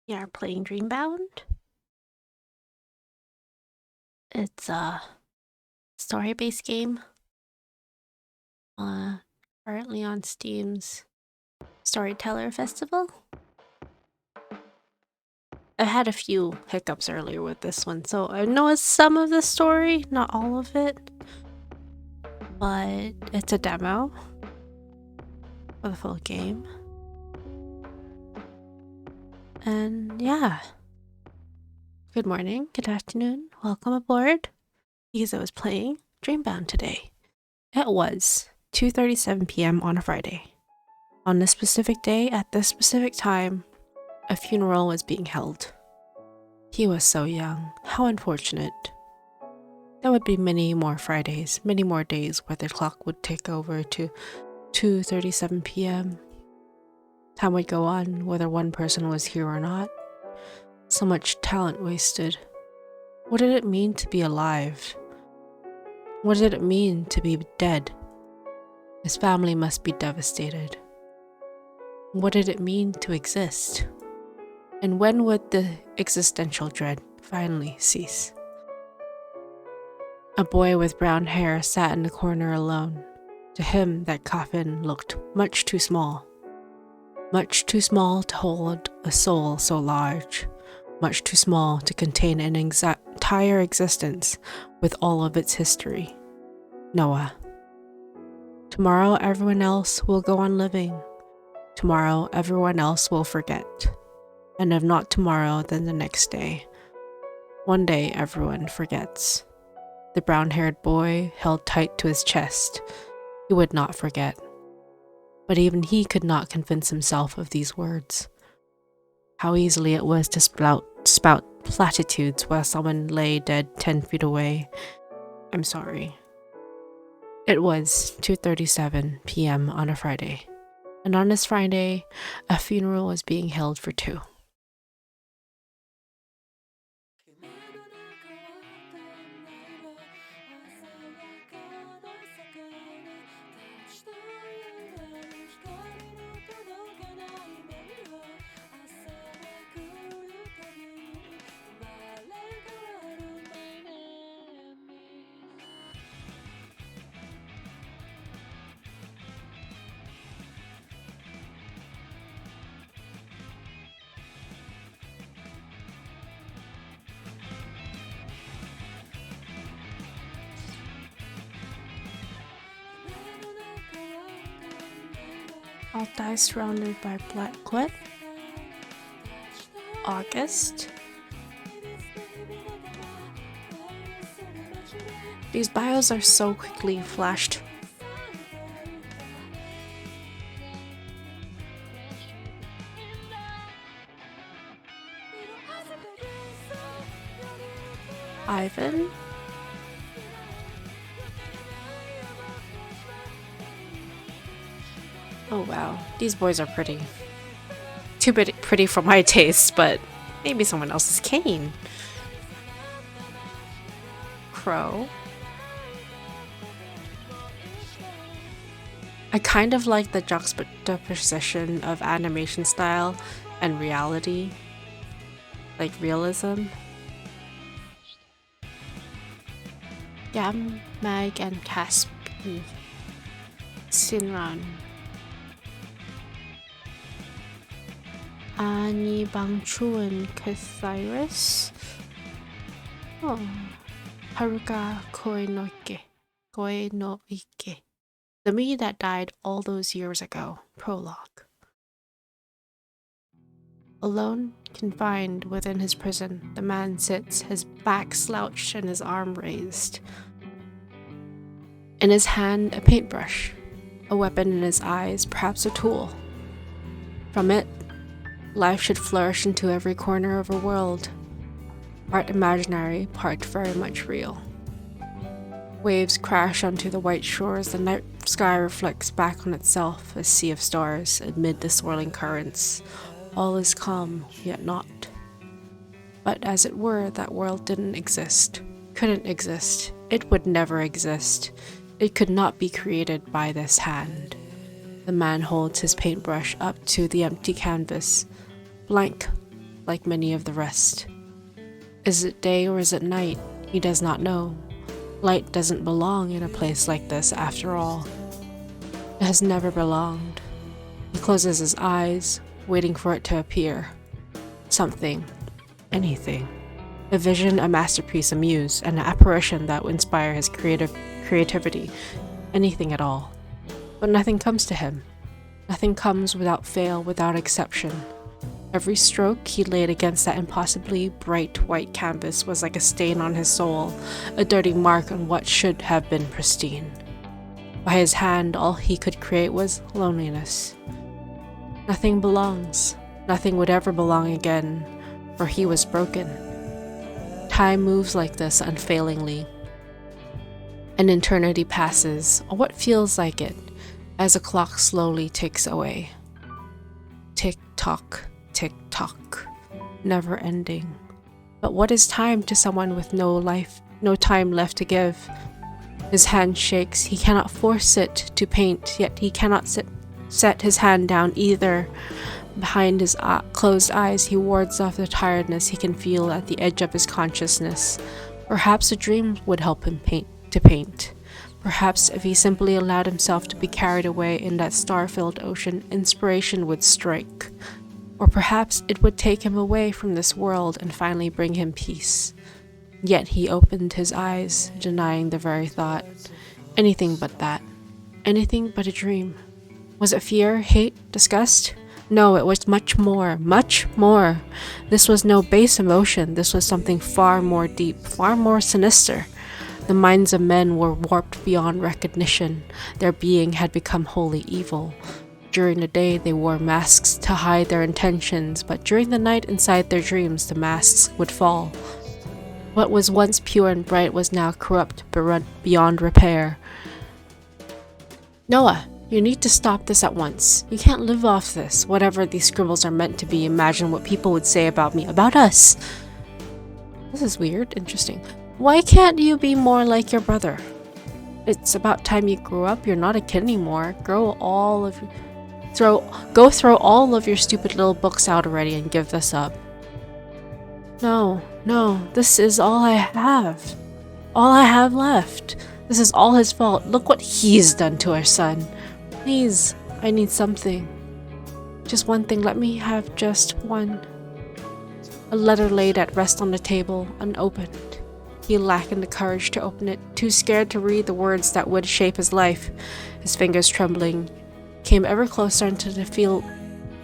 We are playing Dreambound. It's a story-based game. Currently on Steam's Storyteller Festival. I had a few hiccups earlier with this one, so I know some of the story, not all of it. But it's a demo for the full game. And yeah. Good morning, good afternoon, welcome aboard. Because I was playing Dreambound today. It was 2:37 p.m. on a Friday. On this specific day, at this specific time, a funeral was being held. He was so young. How unfortunate. There would be many more Fridays, many more days where the clock would tick over to 2:37 p.m. Time would go on whether one person was here or not. So much talent wasted. What did it mean to be alive? What did it mean to be dead? His family must be devastated. What did it mean to exist? And when would the existential dread finally cease? A boy with brown hair sat in the corner alone. To him, that coffin looked much too small to hold a soul so large, much too small to contain an entire existence with all of its history. Noah. Tomorrow everyone else will go on living. Tomorrow everyone else will forget. And if not tomorrow, then the next day. One day everyone forgets. The brown-haired boy held tight to his chest. He would not forget. But even he could not convince himself of these words. How easily it was to spout platitudes while someone lay dead 10 feet away. I'm sorry. It was 2:37 p.m. on a Friday. And on this Friday, a funeral was being held for two. All die surrounded by black cliff. August. These bios are so quickly flashed. Ivan. Oh wow, these boys are pretty. Too pretty for my taste, but maybe someone else's. Cane. Crow. I kind of like the juxtaposition of animation style and reality, like realism. Yam, Mag, and Caspi. Sinran. Ani Bangchu and Cathyris. Oh. Haruka Koe no Ike. The me that died all those years ago. Prologue. Alone, confined within his prison, the man sits, his back slouched and his arm raised. In his hand, a paintbrush. A weapon in his eyes, perhaps a tool. From it, life should flourish into every corner of a world. Part imaginary, part very much real. Waves crash onto the white shores, the night sky reflects back on itself, a sea of stars amid the swirling currents. All is calm, yet not. But as it were, that world didn't exist, couldn't exist, it would never exist. It could not be created by this hand. The man holds his paintbrush up to the empty canvas, blank, like many of the rest. Is it day or is it night? He does not know. Light doesn't belong in a place like this after all. It has never belonged. He closes his eyes, waiting for it to appear. Something. Anything. A vision, a masterpiece, a muse, an apparition that would inspire his creativity. Anything at all. But nothing comes to him. Nothing comes without fail, without exception. Every stroke he laid against that impossibly bright white canvas was like a stain on his soul, a dirty mark on what should have been pristine. By his hand, all he could create was loneliness. Nothing belongs. Nothing would ever belong again, for he was broken. Time moves like this unfailingly. An eternity passes, or what feels like it, as a clock slowly ticks away. Tick-tock, tick-tock, never ending. But what is time to someone with no time left to give? His hand shakes, he cannot force it to paint, yet he cannot set his hand down either. Behind his closed eyes, he wards off the tiredness he can feel at the edge of his consciousness. Perhaps a dream would help him paint. Perhaps if he simply allowed himself to be carried away in that star-filled ocean, inspiration would strike. Or perhaps it would take him away from this world and finally bring him peace. Yet he opened his eyes, denying the very thought. Anything but that. Anything but a dream. Was it fear, hate, disgust? No, it was much more, much more. This was no base emotion. This was something far more deep, far more sinister. The minds of men were warped beyond recognition. Their being had become wholly evil. During the day, they wore masks to hide their intentions, but during the night inside their dreams, the masks would fall. What was once pure and bright was now corrupt beyond repair. Noah, you need to stop this at once. You can't live off this. Whatever these scribbles are meant to be, imagine what people would say about me, about us. This is weird, interesting. Why can't you be more like your brother? It's about time you grew up. You're not a kid anymore. Go throw all of your stupid little books out already and give this up. No, this is all I have. All I have left. This is all his fault. Look what he's done to our son. Please, I need something. Just one thing. Let me have just one. A letter laid at rest on the table, unopened. He lacked the courage to open it, too scared to read the words that would shape his life. His fingers trembling, came ever closer until the feel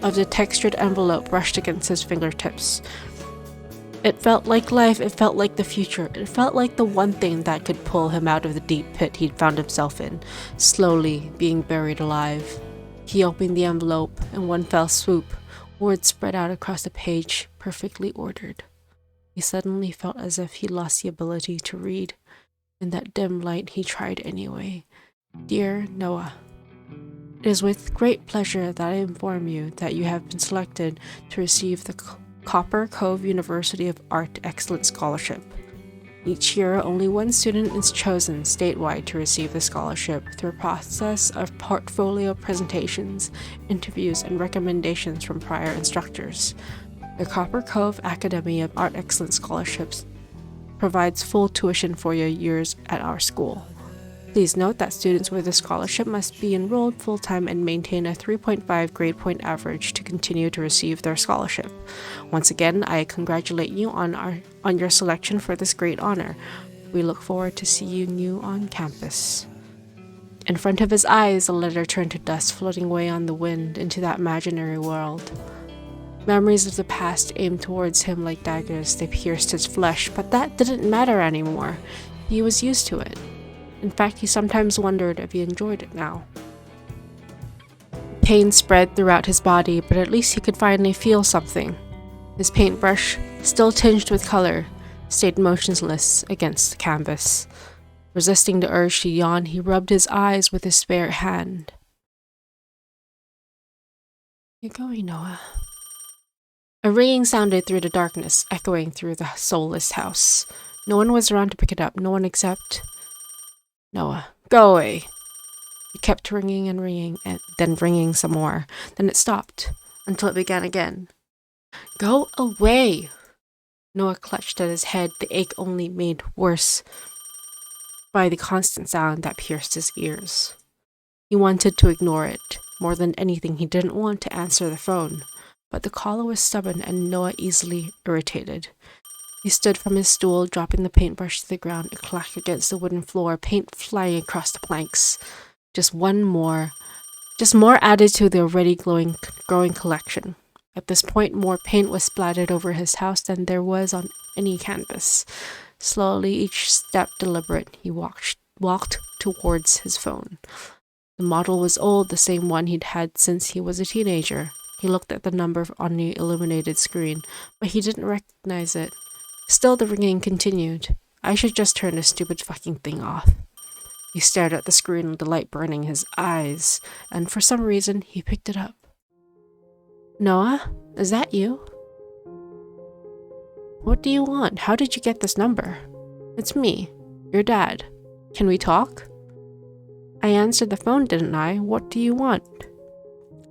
of the textured envelope brushed against his fingertips. It felt like life, it felt like the future, it felt like the one thing that could pull him out of the deep pit he'd found himself in, slowly being buried alive. He opened the envelope, in one fell swoop, words spread out across the page, perfectly ordered. He suddenly felt as if he lost the ability to read. In that dim light, he tried anyway. Dear Noah, it is with great pleasure that I inform you that you have been selected to receive the Copper Cove University of Art Excellence Scholarship. Each year, only one student is chosen statewide to receive the scholarship through a process of portfolio presentations, interviews, and recommendations from prior instructors. The Copper Cove Academy of Art Excellence Scholarships provides full tuition for your years at our school. Please note that students with a scholarship must be enrolled full-time and maintain a 3.5 grade point average to continue to receive their scholarship. Once again, I congratulate you on your selection for this great honor. We look forward to seeing you on campus. In front of his eyes, the letter turned to dust floating away on the wind into that imaginary world. Memories of the past aimed towards him like daggers. They pierced his flesh, but that didn't matter anymore. He was used to it. In fact, he sometimes wondered if he enjoyed it now. Pain spread throughout his body, but at least he could finally feel something. His paintbrush, still tinged with color, stayed motionless against the canvas. Resisting the urge to yawn, he rubbed his eyes with his spare hand. "You're going, Noah." A ringing sounded through the darkness, echoing through the soulless house. No one was around to pick it up, no one except Noah. "Go away." It kept ringing and ringing, and then ringing some more. Then it stopped, until it began again. Go away! Noah clutched at his head, the ache only made worse by the constant sound that pierced his ears. He wanted to ignore it. More than anything, he didn't want to answer the phone. But the caller was stubborn and Noah easily irritated. He stood from his stool, dropping the paintbrush to the ground. It clacked against the wooden floor, paint flying across the planks. Just more added to the already growing collection. At this point, more paint was splattered over his house than there was on any canvas. Slowly, each step deliberate, he walked towards his phone. The model was old, the same one he'd had since he was a teenager. He looked at the number on the illuminated screen, but he didn't recognize it. Still, the ringing continued. I should just turn this stupid fucking thing off. He stared at the screen with the light burning his eyes, and for some reason, he picked it up. Noah, is that you? What do you want? How did you get this number? It's me, your dad. Can we talk? I answered the phone, didn't I? What do you want?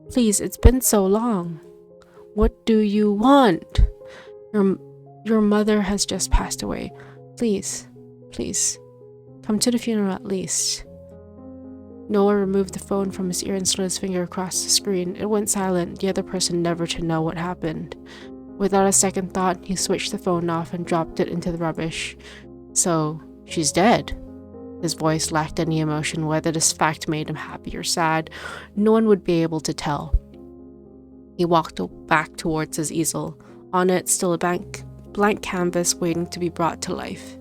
Please, it's been so long. What do you want? Your mother has just passed away. Please, come to the funeral at least. Noah removed the phone from his ear and slid his finger across the screen. It went silent, the other person never to know what happened. Without a second thought, he switched the phone off and dropped it into the rubbish. So, she's dead. His voice lacked any emotion. Whether this fact made him happy or sad, no one would be able to tell. He walked back towards his easel. On it, still a blank canvas waiting to be brought to life.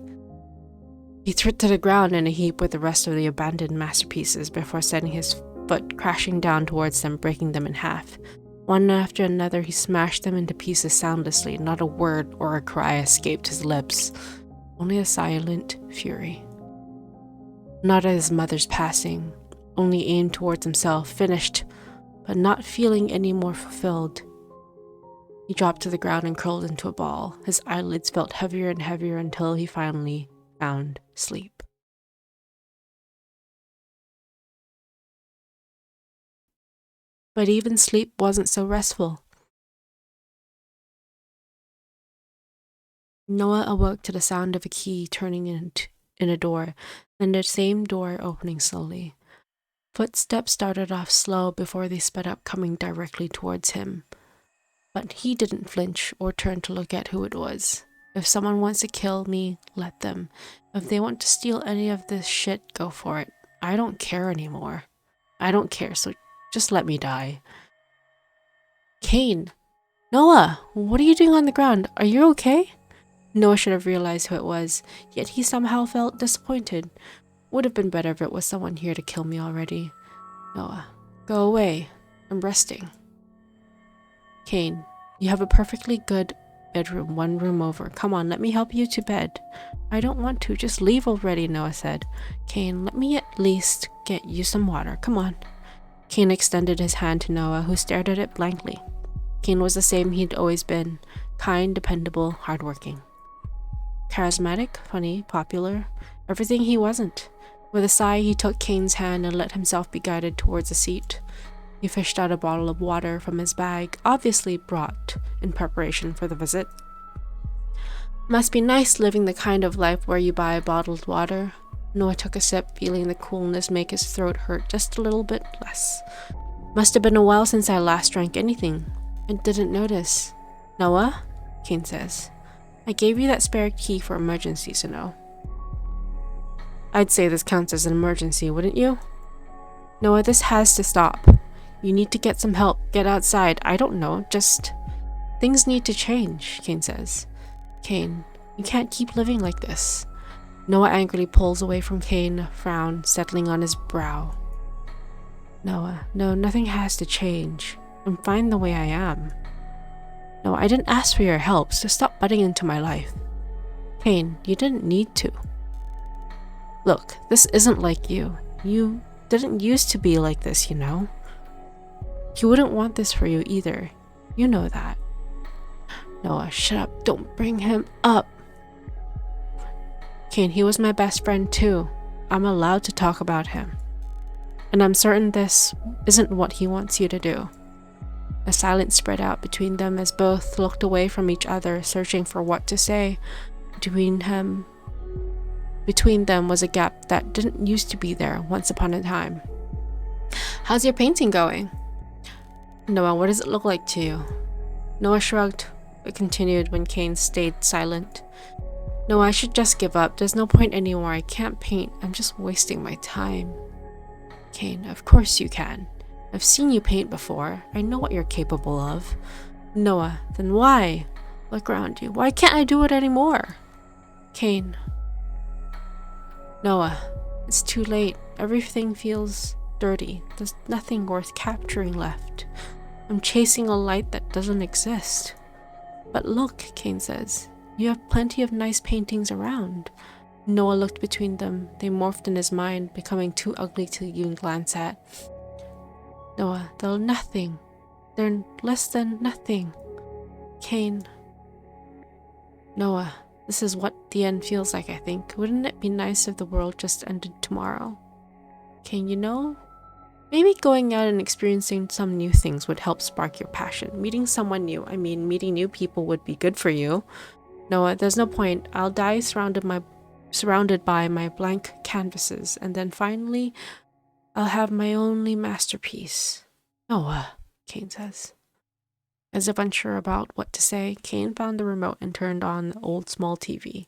He threw it to the ground in a heap with the rest of the abandoned masterpieces before sending his foot crashing down towards them, breaking them in half. One after another, he smashed them into pieces soundlessly. Not a word or a cry escaped his lips, only a silent fury. Not at his mother's passing, only aimed towards himself, finished, but not feeling any more fulfilled. He dropped to the ground and curled into a ball. His eyelids felt heavier and heavier until he finally found sleep. But even sleep wasn't so restful. Noah awoke to the sound of a key turning in a door, and the same door opening slowly. Footsteps started off slow before they sped up, coming directly towards him. But he didn't flinch or turn to look at who it was. If someone wants to kill me, let them. If they want to steal any of this shit, go for it. I don't care anymore. I don't care, so just let me die. Kane! Noah! What are you doing on the ground? Are you okay? Noah should have realized who it was, yet he somehow felt disappointed. Would have been better if it was someone here to kill me already. Noah, go away. I'm resting. Kane, you have a perfectly good bedroom, one room over. Come on, let me help you to bed. I don't want to, just leave already, Noah said. Kane, let me at least get you some water. Come on. Kane extended his hand to Noah, who stared at it blankly. Kane was the same he'd always been. Kind, dependable, hardworking. Charismatic, funny, popular. Everything he wasn't. With a sigh, he took Kane's hand and let himself be guided towards a seat. He fished out a bottle of water from his bag, obviously brought in preparation for the visit. Must be nice living the kind of life where you buy bottled water. Noah took a sip, feeling the coolness make his throat hurt just a little bit less. Must have been a while since I last drank anything. I didn't notice. Noah? Kane says. I gave you that spare key for emergencies, you know. I'd say this counts as an emergency, wouldn't you? Noah, this has to stop. You need to get some help. Get outside. I don't know. Just... Things need to change, Kane says. Kane, you can't keep living like this. Noah angrily pulls away from Kane, a frown settling on his brow. Noah, no, nothing has to change. I'm fine the way I am. No, I didn't ask for your help, so stop butting into my life. Kane, you didn't need to. Look, this isn't like you. You didn't used to be like this, you know? He wouldn't want this for you either. You know that. Noah, shut up. Don't bring him up. Kane, he was my best friend too. I'm allowed to talk about him. And I'm certain this isn't what he wants you to do. A silence spread out between them as both looked away from each other, searching for what to say. Between them was a gap that didn't used to be there once upon a time. "How's your painting going?" "Noah, what does it look like to you?" Noah shrugged, but continued when Kane stayed silent. "Noah, I should just give up. There's no point anymore. I can't paint. I'm just wasting my time." Kane, "Of course you can. I've seen you paint before. I know what you're capable of." Noah, "Then why? Look around you. Why can't I do it anymore?" Kane, "Noah, it's too late. Everything feels dirty. There's nothing worth capturing left. I'm chasing a light that doesn't exist." "But look," Kane says, "you have plenty of nice paintings around." Noah looked between them. They morphed in his mind, becoming too ugly to even glance at. Noah, "They're nothing. They're less than nothing." Kane, "Noah, this is what the end feels like, I think. Wouldn't it be nice if the world just ended tomorrow?" Kane, maybe going out and experiencing some new things would help spark your passion. Meeting someone new, meeting new people would be good for you." Noah, "There's no point. I'll die surrounded by my blank canvases, and then finally, I'll have my only masterpiece." "Noah," Kane says. As if unsure about what to say, Kane found the remote and turned on the old small TV.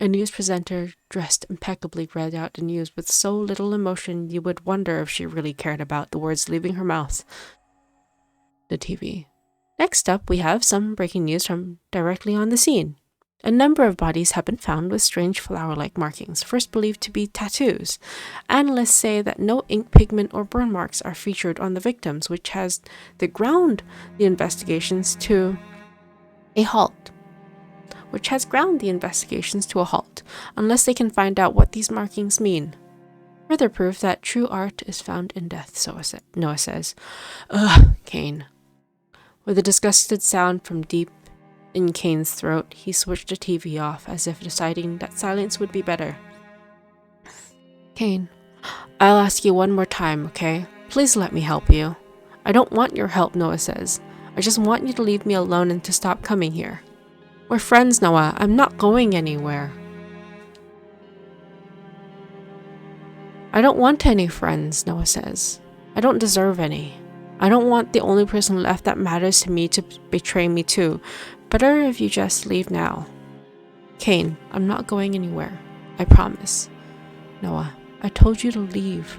A news presenter, dressed impeccably, read out the news with so little emotion you would wonder if she really cared about the words leaving her mouth. The TV. "Next up, we have some breaking news from directly on the scene. A number of bodies have been found with strange flower-like markings, first believed to be tattoos. Analysts say that no ink, pigment, or burn marks are featured on the victims, which has ground the investigations to a halt. Unless they can find out what these markings mean. Further proof that true art is found in death," Noah says. "Ugh, Kane." With a disgusted sound from deep in Kane's throat, he switched the TV off, as if deciding that silence would be better. Kane, "I'll ask you one more time, okay? Please let me help you." "I don't want your help," Noah says. "I just want you to leave me alone and to stop coming here." "We're friends, Noah. I'm not going anywhere." "I don't want any friends," Noah says. "I don't deserve any. I don't want the only person left that matters to me to betray me too. Better if you just leave now." Kane, "I'm not going anywhere. I promise." Noah, "I told you to leave,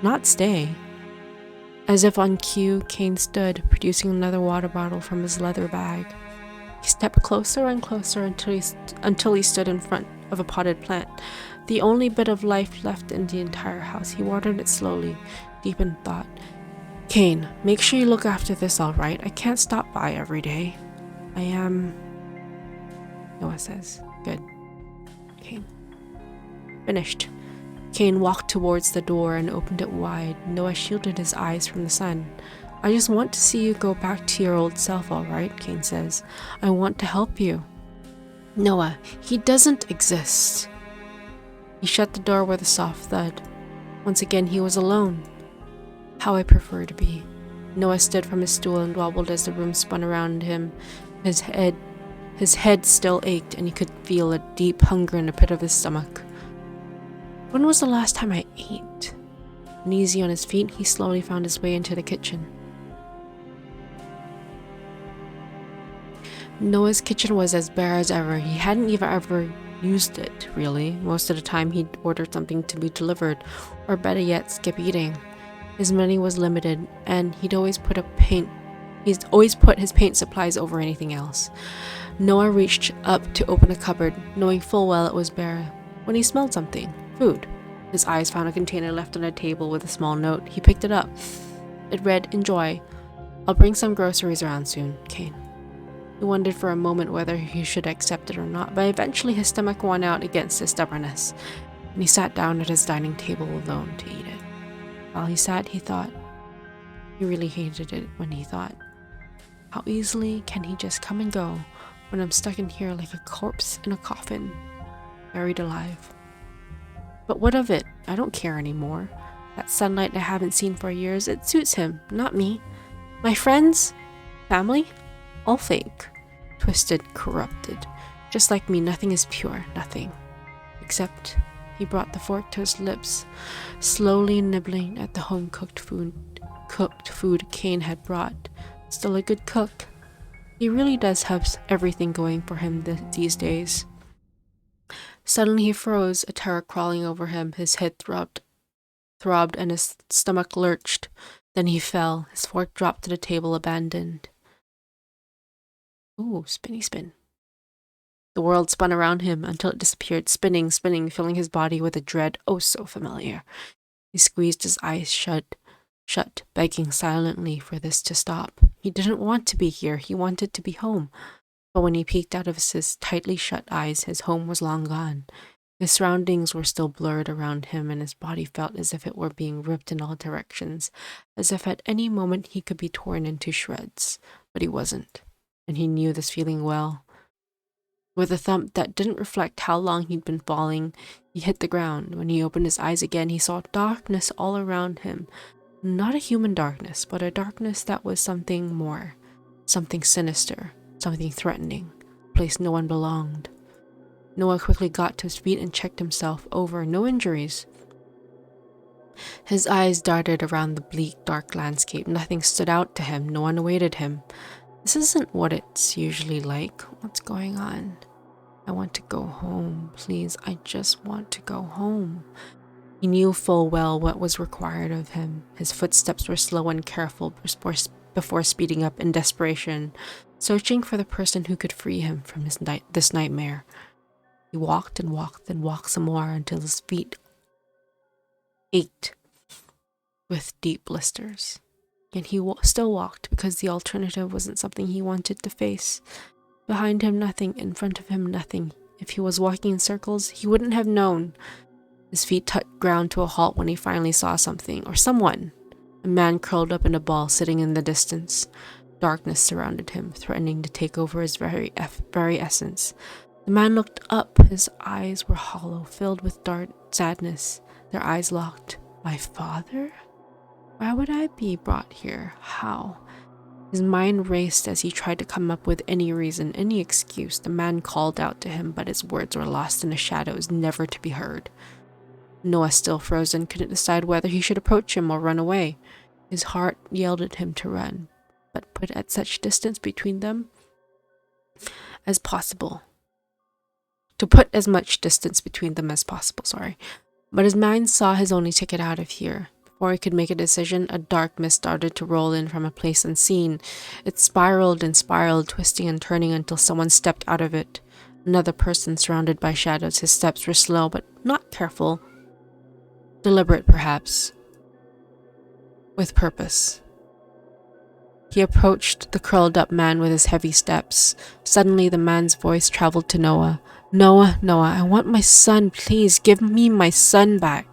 not stay." As if on cue, Kane stood, producing another water bottle from his leather bag. He stepped closer and closer until he stood in front of a potted plant, the only bit of life left in the entire house. He watered it slowly, deep in thought. "Kane, make sure you look after this, all right? I can't stop by every day." "I am," Noah says. "Good." Kane. Finished. Kane walked towards the door and opened it wide. Noah shielded his eyes from the sun. "I just want to see you go back to your old self, all right?" Kane says. "I want to help you." "Noah, he doesn't exist." He shut the door with a soft thud. Once again, he was alone. "How I prefer to be." Noah stood from his stool and wobbled as the room spun around him. His head still ached, and he could feel a deep hunger in the pit of his stomach. "When was the last time I ate?" Uneasy on his feet, he slowly found his way into the kitchen. Noah's kitchen was as bare as ever. He hadn't even ever used it, really. Most of the time, he'd ordered something to be delivered, or better yet, skip eating. His money was limited, and he'd always put his paint supplies over anything else. Noah reached up to open a cupboard, knowing full well it was bare, when he smelled something. Food. His eyes found a container left on a table with a small note. He picked it up. It read, "Enjoy. I'll bring some groceries around soon, Kane." He wondered for a moment whether he should accept it or not, but eventually his stomach won out against his stubbornness, and he sat down at his dining table alone to eat it. While he sat, he thought. He really hated it when he thought. How easily can he just come and go when I'm stuck in here like a corpse in a coffin, buried alive? But what of it? I don't care anymore. That sunlight I haven't seen for years, it suits him, not me. My friends, family, all fake, twisted, corrupted. Just like me, nothing is pure, nothing. Except he brought the fork to his lips, slowly nibbling at the home-cooked food Kane had brought. Still a good cook. He really does have everything going for him these days. Suddenly he froze, a terror crawling over him. His head throbbed, and his stomach lurched. Then he fell. His fork dropped to the table, abandoned. Ooh, spinny spin. The world spun around him until it disappeared, spinning, filling his body with a dread oh so familiar. He squeezed his eyes shut, begging silently for this to stop. He didn't want to be here. He wanted to be home. But when he peeked out of his tightly shut eyes, his home was long gone. His surroundings were still blurred around him, and his body felt as if it were being ripped in all directions, as if at any moment he could be torn into shreds. But he wasn't, and he knew this feeling well. With a thump that didn't reflect how long he'd been falling, he hit the ground. When he opened his eyes again, he saw darkness all around him. Not a human darkness, but a darkness that was something more, something sinister, something threatening, a place no one belonged. Noah quickly got to his feet and checked himself over. No injuries. His eyes darted around the bleak, dark landscape. Nothing stood out to him. No one awaited him. This isn't what it's usually like. What's going on? I want to go home. Please, I just want to go home. He knew full well what was required of him. His footsteps were slow and careful before speeding up in desperation, searching for the person who could free him from this nightmare. He walked and walked and walked some more until his feet ached with deep blisters. Yet he still walked because the alternative wasn't something he wanted to face. Behind him, nothing. In front of him, nothing. If he was walking in circles, he wouldn't have known. His feet touched ground to a halt when he finally saw something, or someone. A man curled up in a ball, sitting in the distance. Darkness surrounded him, threatening to take over his very essence. The man looked up. His eyes were hollow, filled with dark sadness. Their eyes locked. My father? Why would I be brought here? How? His mind raced as he tried to come up with any reason, any excuse. The man called out to him, but his words were lost in the shadows, never to be heard. Noah, still frozen, couldn't decide whether he should approach him or run away. His heart yelled at him to run, but put at such distance between them as possible. To put as much distance between them as possible, But his mind saw his only ticket out of here. Before he could make a decision, a dark mist started to roll in from a place unseen. It spiraled and spiraled, twisting and turning until someone stepped out of it. Another person surrounded by shadows. His steps were slow, but not careful. Deliberate, perhaps. With purpose. He approached the curled-up man with his heavy steps. Suddenly, the man's voice traveled to Noah. Noah, I want my son. Please, give me my son back.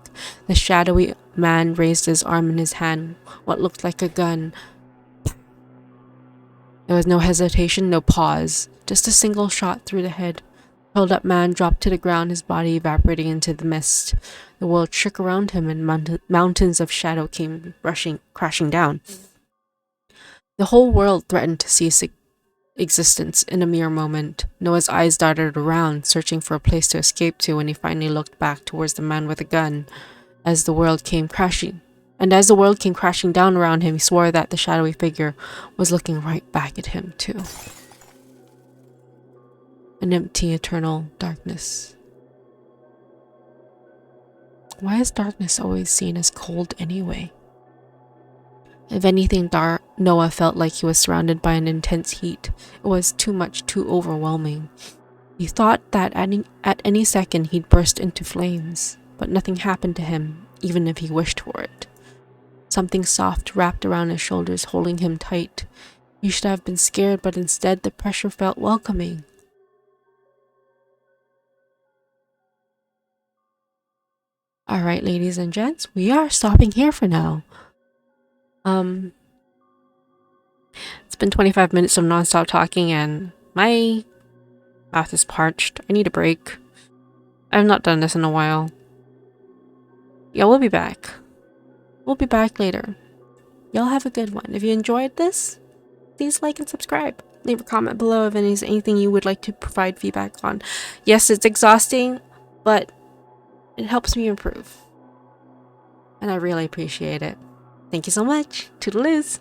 The shadowy man raised his arm in his hand, what looked like a gun. There was no hesitation, no pause. Just a single shot through the head. The curled-up man dropped to the ground, his body evaporating into the mist. The world shook around him, and mountains of shadow came crashing down. The whole world threatened to cease existence in a mere moment. Noah's eyes darted around, searching for a place to escape to when he finally looked back towards the man with a gun. As the world came crashing down around him, he swore that the shadowy figure was looking right back at him too. An empty, eternal darkness. Why is darkness always seen as cold anyway? If anything, Noah felt like he was surrounded by an intense heat. It was too much, too overwhelming. He thought that at any second he'd burst into flames, but nothing happened to him, even if he wished for it. Something soft wrapped around his shoulders, holding him tight. He should have been scared, but instead the pressure felt welcoming. Alright, ladies and gents, we are stopping here for now. It's been 25 minutes of non-stop talking and my mouth is parched. I need a break. I've not done this in a while. Yeah, we'll be back. We'll be back later. Y'all have a good one. If you enjoyed this, please like and subscribe. Leave a comment below if there's anything you would like to provide feedback on. Yes, it's exhausting, but it helps me improve. And I really appreciate it. Thank you so much. Toodaloo.